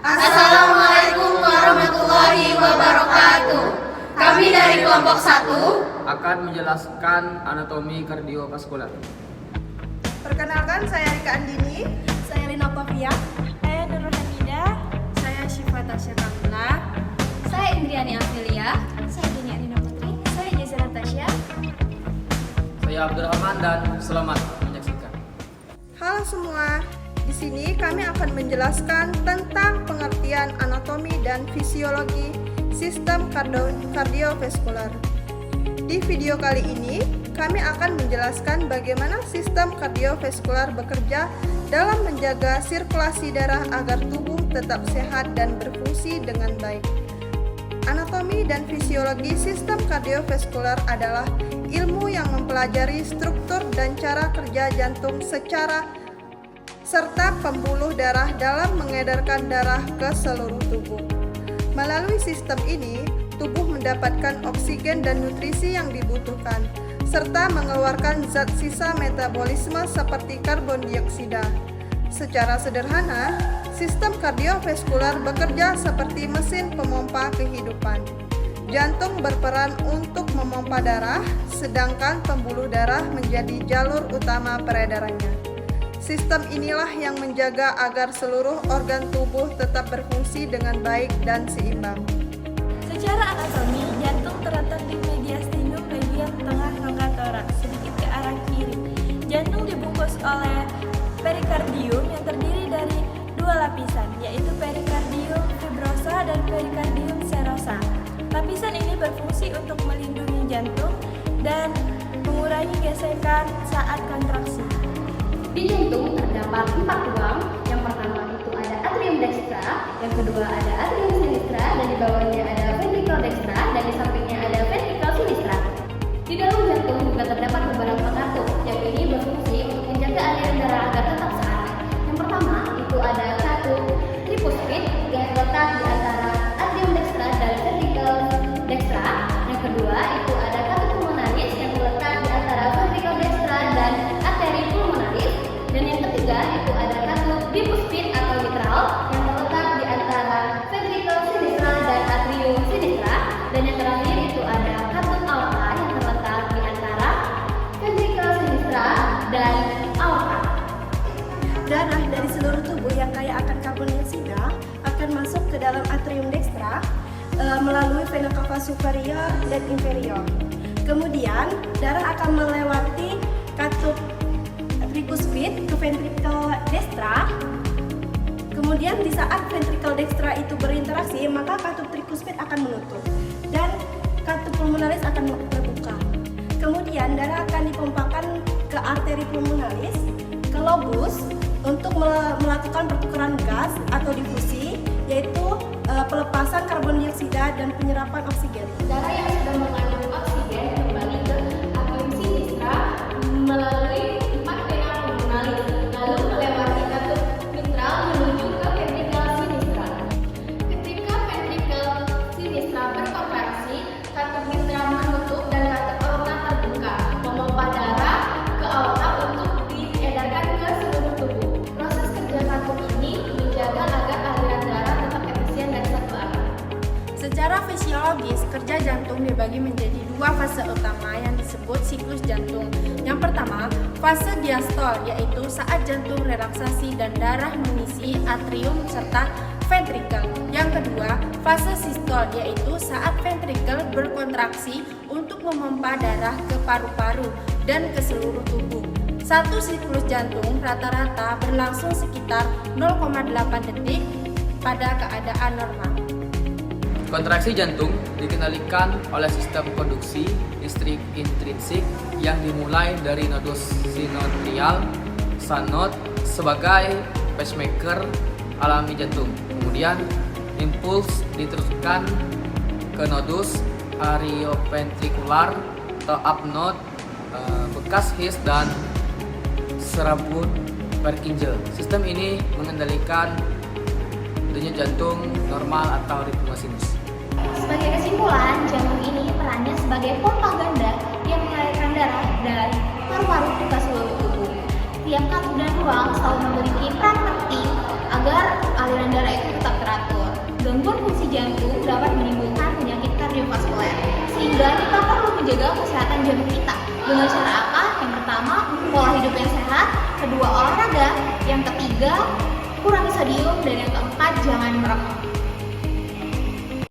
Assalamualaikum warahmatullahi wabarakatuh. Kami dari kelompok 1 akan menjelaskan anatomi kardiovaskular. Perkenalkan, saya Rika Andini. Saya Lina Pavia. Saya Nurul Hamidah. Saya Syifa Tasya Kamila. Saya Indriani Amelia. Saya Dini Arina Putri. Saya Jazira Tasya. Saya Abdurrahman dan selamat menyaksikan. Halo semua, di sini kami akan menjelaskan tentang pengertian anatomi dan fisiologi sistem kardiovaskular. Di video kali ini, kami akan menjelaskan bagaimana sistem kardiovaskular bekerja dalam menjaga sirkulasi darah agar tubuh tetap sehat dan berfungsi dengan baik. Anatomi dan fisiologi sistem kardiovaskular adalah ilmu yang mempelajari struktur dan cara kerja jantung serta pembuluh darah dalam mengedarkan darah ke seluruh tubuh. Melalui sistem ini, tubuh mendapatkan oksigen dan nutrisi yang dibutuhkan, serta mengeluarkan zat sisa metabolisme seperti karbon dioksida. Secara sederhana, sistem kardiovaskular bekerja seperti mesin pemompa kehidupan. Jantung berperan untuk memompa darah, sedangkan pembuluh darah menjadi jalur utama peredarannya. Sistem inilah yang menjaga agar seluruh organ tubuh tetap berfungsi dengan baik dan seimbang. Secara anatomi, jantung terletak di mediastinum bagian tengah rongga toraks, sedikit ke arah kiri. Jantung dibungkus oleh perikardium yang terdiri dari dua lapisan, yaitu perikardium fibrosa dan perikardium serosa. Lapisan ini berfungsi untuk melindungi jantung dan mengurangi gesekan saat kontraksi. Di jantung terdapat 4 ruang. Yang pertama itu ada atrium dextra, yang kedua ada atrium sinistra, dan di bawahnya ada ventricle dextra, dan di sampingnya ada ventricle sinistra. Di dalam jantung juga terdapat beberapa katup yang ini berfungsi untuk menjaga aliran darah agar tetap searah. Yang pertama itu ada katup tricuspid yang terletak di antara atrium dextra dan ventricle dextra. Yang kedua itu ada katup pulmonaris yang terletak di antara ventricle dextra dan arteri pulmonaris. Dan yang ketiga itu ada katup bicuspid atau mitral yang terletak di antara ventricle sinistra dan atrium sinistra. Dan yang terakhir itu ada katup aorta yang terletak di antara ventricle sinistra dan aorta. Darah dari seluruh tubuh yang kaya akan karbon dioksida akan masuk ke dalam atrium dextra melalui vena cava superior dan inferior. Kemudian darah akan melewati katup tricuspid ke ventricle dextra. Kemudian di saat ventricle dextra itu berinteraksi, maka katup tricuspid akan menutup dan katup pulmonaris akan terbuka. Kemudian darah akan dipompakan ke arteri pulmonaris, ke lobus untuk melakukan pertukaran gas atau difusi, yaitu pelepasan karbon dioksida dan penyerapan oksigen. Darah yang sudah mengandung oksigen kembali ke atrium sinistra melalui 4 vena pulmonalis, lalu melewati katup mitral menuju ke ventricle sinistra. Ketika ventricle sinistra berkontraksi, katup mitral menutup dan katup aorta terbuka, memompa darah ke aorta untuk diedarkan ke seluruh tubuh. Proses kerja katup ini menjaga agar aliran darah tetap efisien dan satu arah. Secara fisiologis, kerja jantung dibagi menjadi 2 fase utama yang disebut siklus jantung. Yang pertama, fase diastol, yaitu saat jantung relaksasi dan darah mengisi atrium serta ventricle. Yang kedua, fase sistol, yaitu saat ventricle berkontraksi untuk memompa darah ke paru-paru dan ke seluruh tubuh. Satu siklus jantung rata-rata berlangsung sekitar 0,8 detik pada keadaan normal. Kontraksi jantung dikendalikan oleh sistem konduksi listrik intrinsik yang dimulai dari nodus sinoatrial sanod sebagai pacemaker alami jantung. Kemudian impuls diteruskan ke nodus arioventricular atau upnode bekas his dan serabut Purkinje. Sistem ini mengendalikan denyut jantung normal atau ritme sinus. Sebagai kesimpulan, jantung ini perannya sebagai pompa ganda yang mengalirkan darah dari paru-paru ke seluruh tubuh. Tiap katup dan ruang selalu memiliki peran penting agar aliran darah itu tetap teratur. menjaga kesehatan jantung kita. Dengan cara apa? Yang pertama, pola hidup yang sehat. Kedua, olahraga. Yang ketiga, kurangi sodium. Dan yang keempat, jangan merokok.